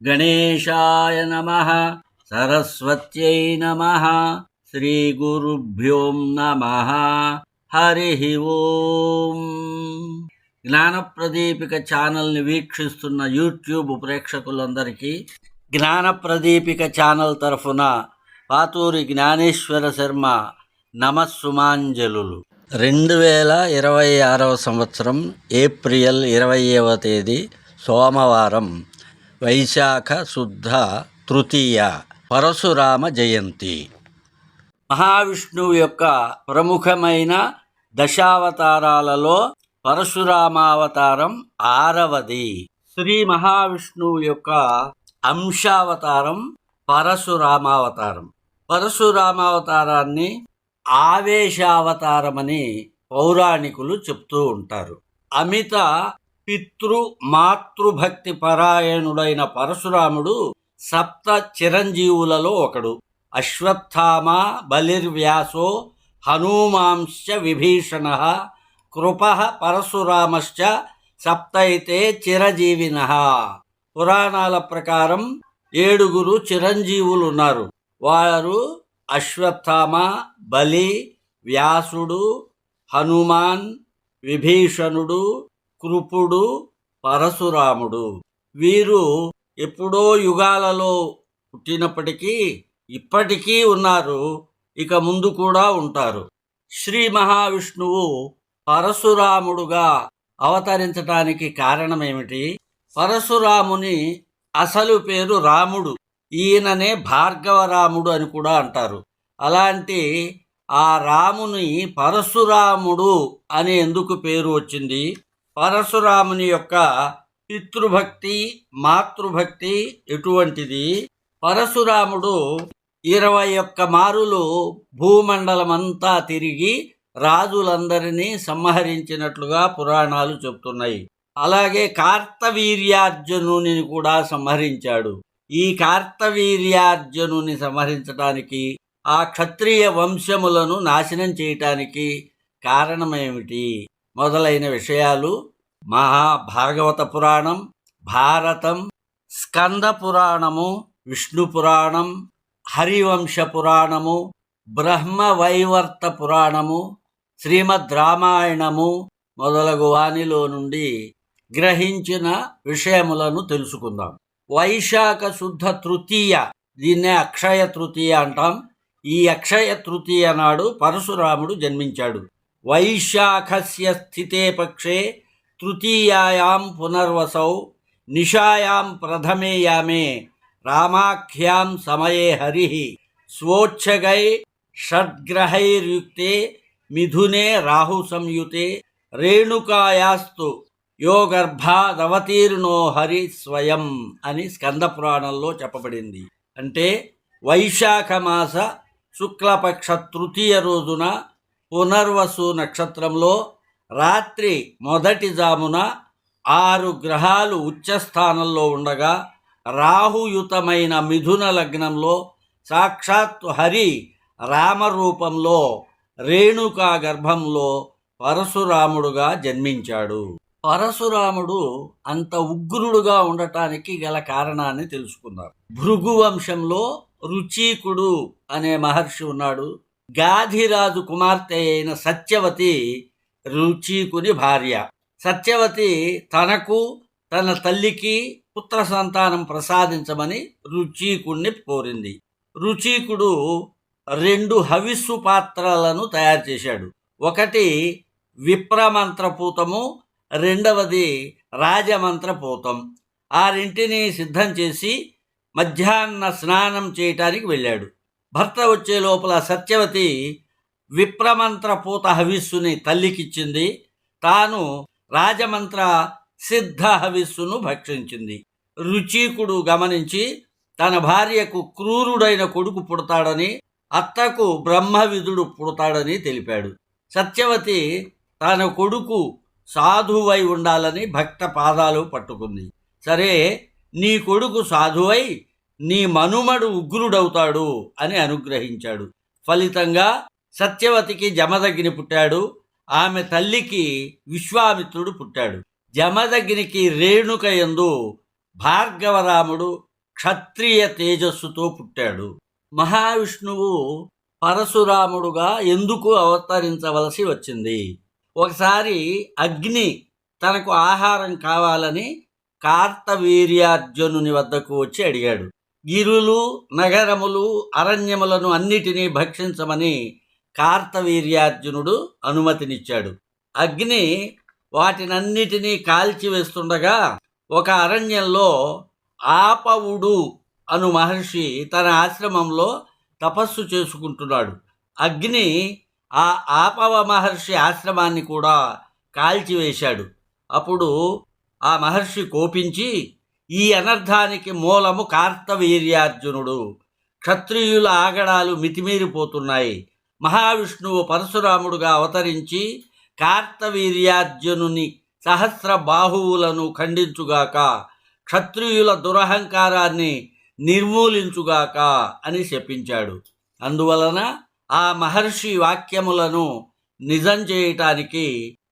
గణేశాయ నమః సరస్వత్యై నమః శ్రీగురుభ్యో నమః హరి ఓం. జ్ఞానప్రదీపిక ఛానల్ని వీక్షిస్తున్న యూట్యూబ్ ప్రేక్షకులందరికీ జ్ఞానప్రదీపిక ఛానల్ తరఫున పాతూరి జ్ఞానేశ్వర శర్మ నమస్సుమాంజలులు. 2026 సంవత్సరం ఏప్రిల్ 20వ తేదీ సోమవారం, వైశాఖ శుద్ధ తృతీయ, పరశురామ జయంతి. మహావిష్ణువు యొక్క ప్రముఖమైన దశావతారాలలో పరశురామావతారం 6వది. శ్రీ మహావిష్ణువు యొక్క అంశావతారం పరశురామావతారం. పరశురామావతారాన్ని ఆవేశావతారమని పౌరాణికులు చెప్తూ ఉంటారు. అమిత పితృ మాతృభక్తి పరాయణుడైన పరశురాముడు సప్త చిరంజీవులలో ఒకడు. అశ్వత్థామ, బలిర్వ్యాసో, హనుమాంశ్చ విభీషణ, కృపః పరశురామశ్చ సప్తైతే చిరజీవినః. పురాణాల ప్రకారం 7 చిరంజీవులు ఉన్నారు. వారు అశ్వత్థామ, బలి, వ్యాసుడు, హనుమాన్, విభీషణుడు, కృపుడు, పరశురాముడు. వీరు ఎప్పుడో యుగాలలో పుట్టినప్పటికీ ఇప్పటికీ ఉన్నారు, ఇక ముందు కూడా ఉంటారు. శ్రీ మహావిష్ణువు పరశురాముడుగా అవతరించటానికి కారణమేమిటి? పరశురాముని అసలు పేరు రాముడు. ఈయననే భార్గవరాముడు అని కూడా అంటారు. అలాంటి ఆ రాముని పరశురాముడు అని ఎందుకు పేరు వచ్చింది? పరశురాముని యొక్క పితృభక్తి మాతృభక్తి ఎటువంటిది? పరశురాముడు 21 మారులు భూమండలమంతా తిరిగి రాజులందరినీ సంహరించినట్లుగా పురాణాలు చెప్తున్నాయి. అలాగే కార్తవీర్యార్జునుని కూడా సంహరించాడు. ఈ కార్తవీర్యార్జునుని సంహరించడానికి, ఆ క్షత్రియ వంశములను నాశనం చేయటానికి కారణమేమిటి మొదలైన విషయాలు మహాభాగవత పురాణం, భారతం, స్కంద పురాణము, విష్ణు పురాణం, హరివంశ పురాణము, బ్రహ్మవైవర్త పురాణము, శ్రీమద్ రామాయణము మొదలగు వానిలో నుండి గ్రహించిన విషయములను తెలుసుకుందాం. వైశాఖ శుద్ధ తృతీయ, దీన్నే అక్షయ తృతీయ అంటాం. ఈ అక్షయ తృతీయ నాడు పరశురాముడు జన్మించాడు. వైశాఖస్య స్థితే పక్షే తృతీయాయాం పునర్వసౌ నిశాయాం ప్రథమే యామే రామాఖ్యాం సమయే హరి స్వోచ్ఛగై షడ్గ్రహైర్యుక్తే మిథునే రాహు సంయుతే రేణుకాయాస్తు యోగర్భాదవతీర్ణో హరి స్వయం అని స్కంద పురాణంలో చెప్పబడింది. అంటే వైశాఖ మాస శుక్లపక్ష తృతీయ రోజున పునర్వసు నక్షత్రంలో రాత్రి మొదటి జామున 6 గ్రహాలు ఉచ్చస్థానంలో ఉండగా రాహుయుతమైన మిథున లగ్నంలో సాక్షాత్తు హరి రామరూపంలో రేణుకా గర్భంలో పరశురాముడుగా జన్మించాడు. పరశురాముడు అంత ఉగ్రుడుగా ఉండటానికి గల కారణాన్ని తెలుసుకున్నారు. భృగు వంశంలో రుచీకుడు అనే మహర్షి ఉన్నాడు. గాధిరాజు కుమార్తె అయిన సత్యవతి రుచీకుని భార్య. సత్యవతి తనకు తన తల్లికి పుత్ర సంతానం ప్రసాదించమని రుచీకుడిని కోరింది. రుచీకుడు 2 హవిస్సు పాత్రలను తయారు చేశాడు. ఒకటి విప్రమంత్రపూతము, రెండవది రాజమంత్రపూతం. ఆ రెంటిని సిద్ధం చేసి మధ్యాహ్న స్నానం చేయటానికి వెళ్ళాడు. భర్త వచ్చే లోపల సత్యవతి విప్రమంత్రపూత హవిస్సుని తల్లికిచ్చింది. తాను రాజమంత్ర సిద్ధ హవిస్సును భక్షించింది. రుచీకుడు గమనించి తన భార్యకు క్రూరుడైన కొడుకు పుడతాడని, అత్తకు బ్రహ్మవిదుడు పుడతాడని తెలిపాడు. సత్యవతి తన కొడుకు సాధువై ఉండాలని భక్త పాదాలు పట్టుకుంది. సరే, నీ కొడుకు సాధువై నీ మనుమడు ఉగ్రుడవుతాడు అని అనుగ్రహించాడు. ఫలితంగా సత్యవతికి జమదగ్ని పుట్టాడు. ఆమె తల్లికి విశ్వామిత్రుడు పుట్టాడు. జమదగ్నికి రేణుక యందు భార్గవరాముడు, క్షత్రియ తేజస్సుతో పుట్టాడు. మహావిష్ణువు పరశురాముడుగా ఎందుకు అవతరించవలసి వచ్చింది? ఒకసారి అగ్ని తనకు ఆహారం కావాలని కార్తవీర్యార్జునుని వద్దకు వచ్చి అడిగాడు. గిరులు, నగరములు, అరణ్యములను అన్నిటినీ భక్షించమని కార్తవీర్యార్జునుడు అనుమతినిచ్చాడు. అగ్ని వాటినన్నిటినీ కాల్చివేస్తుండగా ఒక అరణ్యంలో ఆపవుడు అను మహర్షి తన ఆశ్రమంలో తపస్సు చేసుకుంటున్నాడు. అగ్ని ఆ ఆపవ మహర్షి ఆశ్రమాన్ని కూడా కాల్చివేశాడు. అప్పుడు ఆ మహర్షి కోపించి, ఈ అనర్థానికి మూలము కార్తవీర్యార్జునుడు. క్షత్రియుల ఆగడాలు మితిమీరిపోతున్నాయి. మహావిష్ణువు పరశురాముడుగా అవతరించి కార్తవీర్యార్జునుని సహస్ర బాహువులను ఖండించుగాక, క్షత్రియుల దురహంకారాన్ని నిర్మూలించుగాక అని శపించాడు. అందువలన ఆ మహర్షి వాక్యములను నిజం చేయటానికి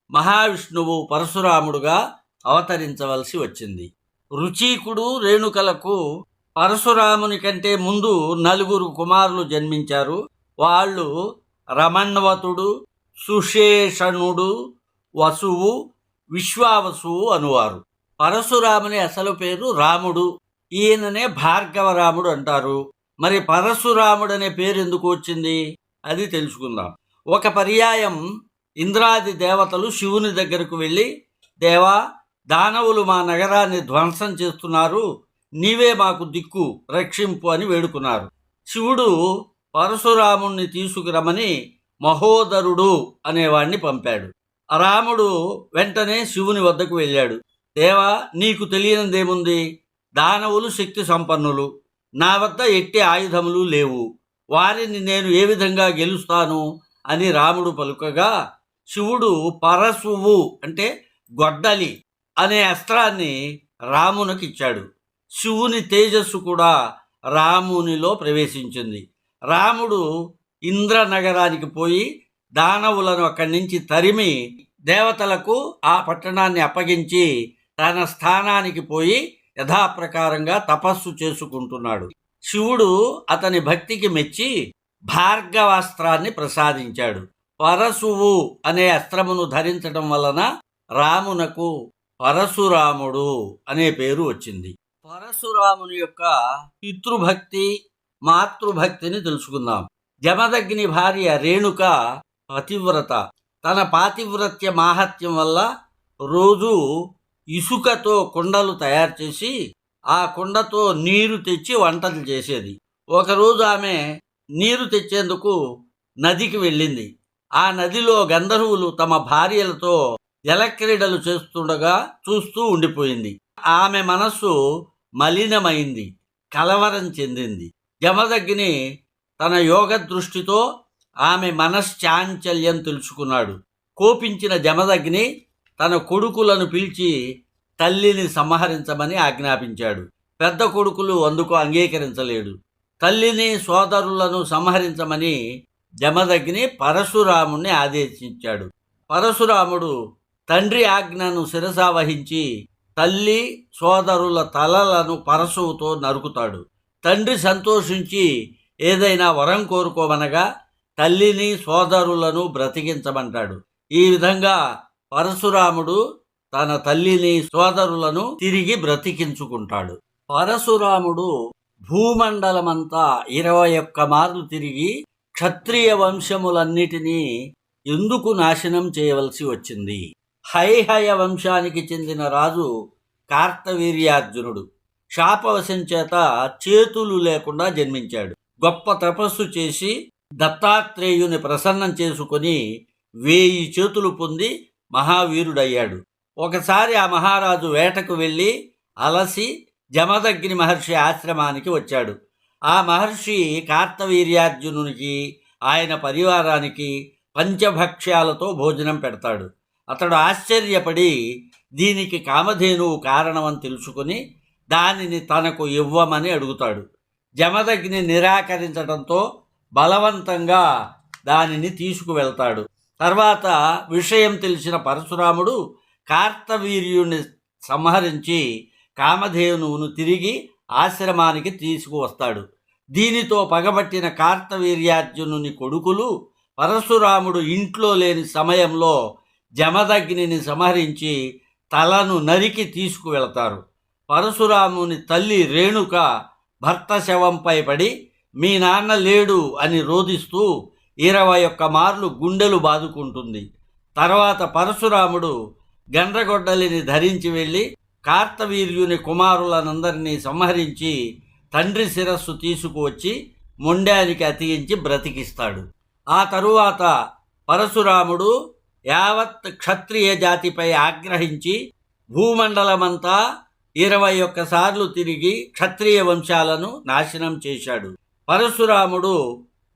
మహావిష్ణువు పరశురాముడుగా అవతరించవలసి వచ్చింది. రుచీకుడు, రేణుకలకు పరశురాముని కంటే ముందు 4 కుమారులు జన్మించారు. వాళ్ళు రమణ్వతుడు, సుషేషణుడు, వసువు, విశ్వావసువు అనువారు. పరశురాముని అసలు పేరు రాముడు. ఈయననే భార్గవరాముడు అంటారు. మరి పరశురాముడు అనే పేరు ఎందుకు వచ్చింది అది తెలుసుకుందాం. ఒక పర్యాయం ఇంద్రాది దేవతలు శివుని దగ్గరకు వెళ్ళి, దేవా, దానవులు మా నగరాన్ని ధ్వంసం చేస్తున్నారు, నీవే మాకు దిక్కు, రక్షింపు అని వేడుకున్నారు. శివుడు పరశురాముణ్ణి తీసుకురమని మహోదరుడు అనేవాణ్ణి పంపాడు. రాముడు వెంటనే శివుని వద్దకు వెళ్ళాడు. దేవా, నీకు తెలియనిదేముంది? దానవులు శక్తి సంపన్నులు, నా వద్ద ఎట్టి ఆయుధములు లేవు, వారిని నేను ఏ విధంగా గెలుస్తాను అని రాముడు పలుకగా, శివుడు పరశువు అంటే గొడ్డలి అనే అస్త్రాన్ని రామునికి ఇచ్చాడు. శివుని తేజస్సు కూడా రామునిలో ప్రవేశించింది. రాముడు ఇంద్రనగరానికి పోయి దానవులను అక్కడి నుంచి తరిమి దేవతలకు ఆ పట్టణాన్ని అప్పగించి తన స్థానానికి పోయి యథాప్రకారంగా తపస్సు చేసుకుంటున్నాడు. శివుడు అతని భక్తికి మెచ్చి భార్గవాస్త్రాన్ని ప్రసాదించాడు. పరశువు అనే అస్త్రమును ధరించడం వలన రామునకు పరశురాముడు అనే పేరు వచ్చింది. పరశురాముని యొక్క పితృభక్తి, మాతృభక్తిని తెలుసుకుందాం. జమదగ్ని భార్య రేణుక పతివ్రత. తన పాతివ్రత్య మాహాత్మ్యం వల్ల రోజు ఇసుకతో కుండలు తయారు చేసి ఆ కుండతో నీరు తెచ్చి వంటలు చేసేది. ఒకరోజు ఆమె నీరు తెచ్చేందుకు నదికి వెళ్ళింది. ఆ నదిలో గంధర్వులు తమ భార్యలతో జలక్రీడలు చేస్తుండగా చూస్తూ ఉండిపోయింది. ఆమె మనస్సు మలినమైంది, కలవరం చెందింది. జమదగ్ని తన యోగ దృష్టితో ఆమె మనశ్చాంచల్యం తెలుసుకున్నాడు. కోపించిన జమదగ్ని తన కొడుకులను పిలిచి తల్లిని సంహరించమని ఆజ్ఞాపించాడు. పెద్ద కొడుకులు అందుకు అంగీకరించలేడు. తల్లిని, సోదరులను సంహరించమని జమదగ్ని పరశురాముణ్ణి ఆదేశించాడు. పరశురాముడు తండ్రి ఆజ్ఞను శిరసావహించి తల్లి, సోదరుల తలలను పరశువుతో నరుకుతాడు. తండ్రి సంతోషించి ఏదైనా వరం కోరుకోమనగా తల్లిని, సోదరులను బ్రతికించమంటాడు. ఈ విధంగా పరశురాముడు తన తల్లిని, సోదరులను తిరిగి బ్రతికించుకుంటాడు. పరశురాముడు భూమండలమంతా 21 మార్లు తిరిగి క్షత్రియ వంశములన్నిటినీ ఎందుకు నాశనం చేయవలసి వచ్చింది? హైహయ వంశానికి చెందిన రాజు కార్తవీర్యార్జునుడు శాపవశం చేత చేతులు లేకుండా జన్మించాడు. గొప్ప తపస్సు చేసి దత్తాత్రేయుని ప్రసన్నం చేసుకొని 1000 చేతులు పొంది మహావీరుడయ్యాడు. ఒకసారి ఆ మహారాజు వేటకు వెళ్ళి అలసి జమదగ్ని మహర్షి ఆశ్రమానికి వచ్చాడు. ఆ మహర్షి కార్తవీర్యార్జునునికి, ఆయన పరివారానికి పంచభక్ష్యాలతో భోజనం పెడతాడు. అతడు ఆశ్చర్యపడి దీనికి కామధేనువు కారణమని తెలుసుకుని దానిని తనకు ఇవ్వమని అడుగుతాడు. జమదగ్ని నిరాకరించడంతో బలవంతంగా దానిని తీసుకువెళ్తాడు. తర్వాత విషయం తెలిసిన పరశురాముడు కార్తవీర్యుని సంహరించి కామధేనువును తిరిగి ఆశ్రమానికి తీసుకువస్తాడు. దీనితో పగబట్టిన కార్తవీర్యార్జునుని కొడుకులు పరశురాముడు ఇంట్లో లేని సమయంలో జమదగ్నిని సంహరించి తలను నరికి తీసుకువెళతారు. పరశురాముని తల్లి రేణుక భర్త శవంపై పడి మీ నాన్న లేడు అని రోదిస్తూ 21 మార్లు గుండెలు బాదుకుంటుంది. తర్వాత పరశురాముడు గండ్రగొడ్డలిని ధరించి వెళ్ళి కార్తవీర్యుని కుమారులనందరినీ సంహరించి తండ్రి శిరస్సు తీసుకువచ్చి మొండానికి అతికించి బ్రతికిస్తాడు. ఆ తరువాత పరశురాముడు యావత్ క్షత్రియ జాతిపై ఆగ్రహించి భూమండలమంతా 21 సార్లు తిరిగి క్షత్రియ వంశాలను నాశనం చేశాడు. పరశురాముడు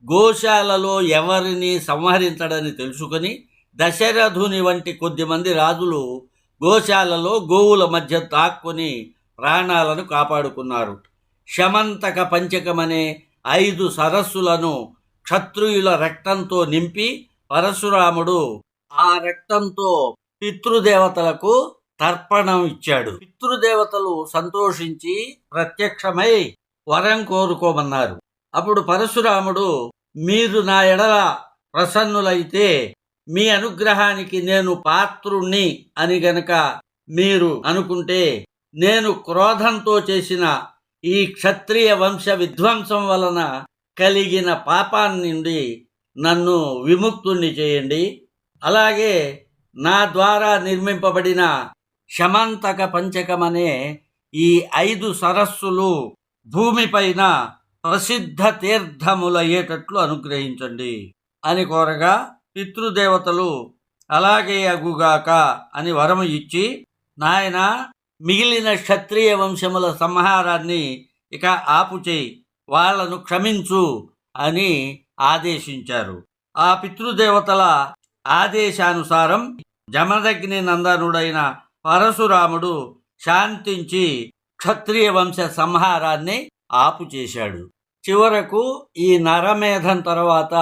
గోశాలలో ఎవరిని సంహరించడని తెలుసుకుని దశరథుని వంటి కొద్దిమంది రాజులు గోశాలలో గోవుల మధ్య దాక్కుని ప్రాణాలను కాపాడుకున్నారు. శమంతక పంచకమనే 5 సరస్సులను క్షత్రియుల రక్తంతో నింపి పరశురాముడు ఆ రక్తంతో పితృదేవతలకు తర్పణం ఇచ్చాడు. పితృదేవతలు సంతోషించి ప్రత్యక్షమై వరం కోరుకోమన్నారు. అప్పుడు పరశురాముడు, మీరు నా ఎడల ప్రసన్నులైతే మీ అనుగ్రహానికి నేను పాత్రుణ్ణి అని గనక మీరు అనుకుంటే నేను క్రోధంతో చేసిన ఈ క్షత్రియ వంశ విధ్వంసం వలన కలిగిన పాపాన్ని నుండి నన్ను విముక్తుణ్ణి చేయండి. అలాగే నా ద్వారా నిర్మింపబడిన శమంతక పంచకమనే ఈ 5 సరస్సులు భూమిపైన ప్రసిద్ధ తీర్థములయ్యేటట్లు అనుగ్రహించండి అని కోరగా పితృదేవతలు అలాగే అగుగాక అని వరము ఇచ్చి, నాయన మిగిలిన క్షత్రియ వంశముల సంహారాన్ని ఇక ఆపుచేయి, వాళ్లను క్షమించు అని ఆదేశించారు. ఆ పితృదేవతల ఆదేశానుసారం జమదగ్ని నందనుడైన పరశురాముడు శాంతించి క్షత్రియ వంశ సంహారాన్ని ఆపుచేశాడు. చివరకు ఈ నరమేధం తర్వాత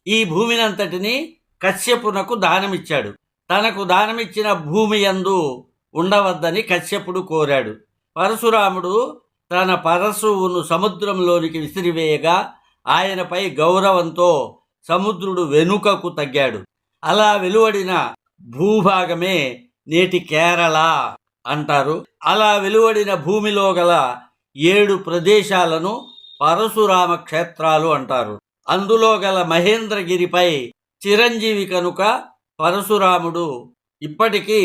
ఈ భూమినంతటిని కశ్యపునకు దానమిచ్చాడు. తనకు దానమిచ్చిన భూమి యందు ఉండవద్దని కశ్యపుడు కోరాడు. పరశురాముడు తన పరశువును సముద్రంలోనికి విసిరివేయగా ఆయనపై గౌరవంతో సముద్రుడు వెనుకకు తగ్గాడు. అలా వెలువడిన భూభాగమే నేటి కేరళ అంటారు. అలా వెలువడిన భూమిలో గల 7 ప్రదేశాలను పరశురామ క్షేత్రాలు అంటారు. అందులో గల మహేంద్రగిరిపై చిరంజీవి కనుక పరశురాముడు ఇప్పటికీ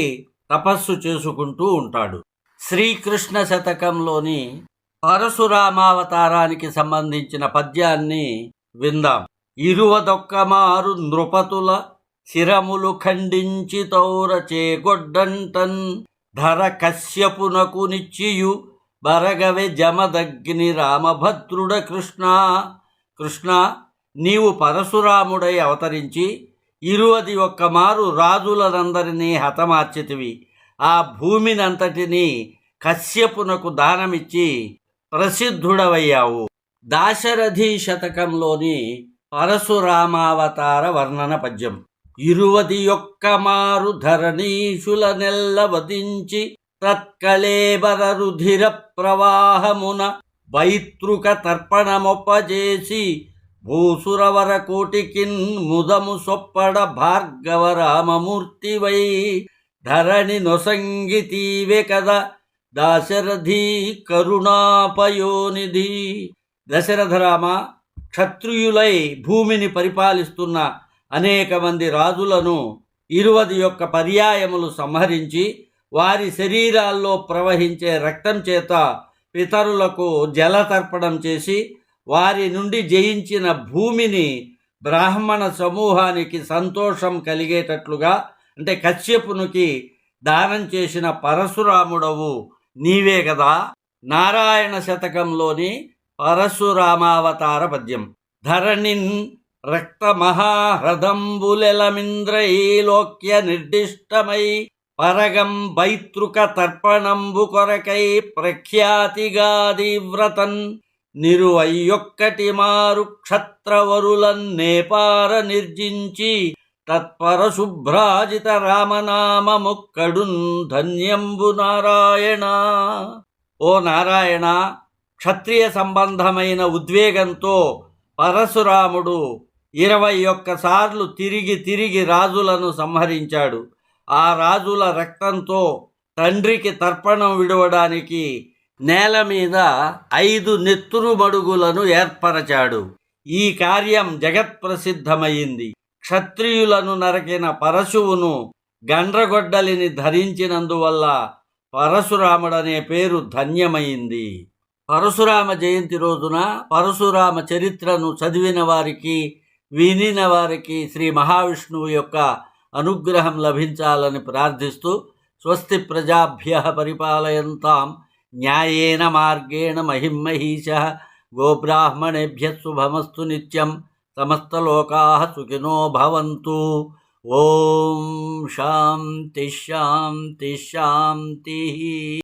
తపస్సు చేసుకుంటూ ఉంటాడు. శ్రీకృష్ణ శతకంలోని పరశురామావతారానికి సంబంధించిన పద్యాన్ని విందాం. 21 మారు నృపతుల శిరములు ఖండించి తౌరచే గొడ్డంటన్ ధర కశ్యపునకు నిచ్చియు బరగవె జమదగ్ని రామభద్రుడ కృష్ణ. కృష్ణ, నీవు పరశురాముడై అవతరించి 21 మారు రాజులనందరినీ హతమార్చితివి. ఆ భూమినంతటినీ కశ్యపునకు దానమిచ్చి ప్రసిద్ధుడవయ్యావు. దాశరథి శతకంలోని పరశురామావతార వర్ణన పద్యం. 21 మారు ధరణీషుల నెల్ల వధించి తత్కళేబర రుధిర ప్రవాహమున వైతృక తర్పణమొప్పజేసి భూసురవర కోటికిన్ ముదము సొప్పడ భార్గవ రామమూర్తివై ధరణి నొసంగితీవే కదా దాశరథి కరుణాపయోనిధి. దశరథరామ, క్షత్రియులై భూమిని పరిపాలిస్తున్న అనేక మంది రాజులను 21 పర్యాయములు సంహరించి వారి శరీరాల్లో ప్రవహించే రక్తం చేత పితరులకు జలతర్పణం చేసి వారి నుండి జయించిన భూమిని బ్రాహ్మణ సమూహానికి సంతోషం కలిగేటట్లుగా అంటే కశ్యపునికి దానం చేసిన పరశురాముడవు నీవే కదా. నారాయణ శతకంలోని పరశురామావతార పద్యం. ధరణిన్ రక్తమహాహృదంబులెలమింద్రైలోక్య నిర్దిష్టమై పరగం వైతృక తర్పణంబు కొరకై ప్రఖ్యాతిగాదివ్రతన్ నిరువయ్యొక్కటి మారు క్షత్రవరులన్నేపార నిర్జించి తత్పర శుభ్రాజిత రామనామముక్కడున్ ధన్యంబు నారాయణ. ఓ నారాయణ, క్షత్రియ సంబంధమైన ఉద్వేగంతో పరశురాముడు 21 సార్లు తిరిగి తిరిగి రాజులను సంహరించాడు. ఆ రాజుల రక్తంతో తండ్రికి తర్పణం విడవడానికి నేల మీద 5 నెత్తురు మడుగులను ఏర్పరచాడు. ఈ కార్యం జగత్ప్రసిద్ధమైంది. క్షత్రియులను నరకిన పరశువును గండ్రగొడ్డలిని ధరించినందువల్ల పరశురాముడనే పేరు ధన్యమైంది. పరశురామ జయంతి రోజున పరశురామ చరిత్రను చదివిన వారికి, వినిన వారికి శ్రీ మహావిష్ణువు యొక్క అనుగ్రహం లభించాలని ప్రార్థిస్తూ స్వస్తి ప్రజాభ్యః పరిపాలయంతాం న్యాయేన మార్గేణ మహిమహీషః గోబ్రాహ్మణేభ్యః శుభమస్తు నిత్యం సమస్తలోకాః సుఖినో భవంతు. ఓం శాంతి శాంతి శాంతి.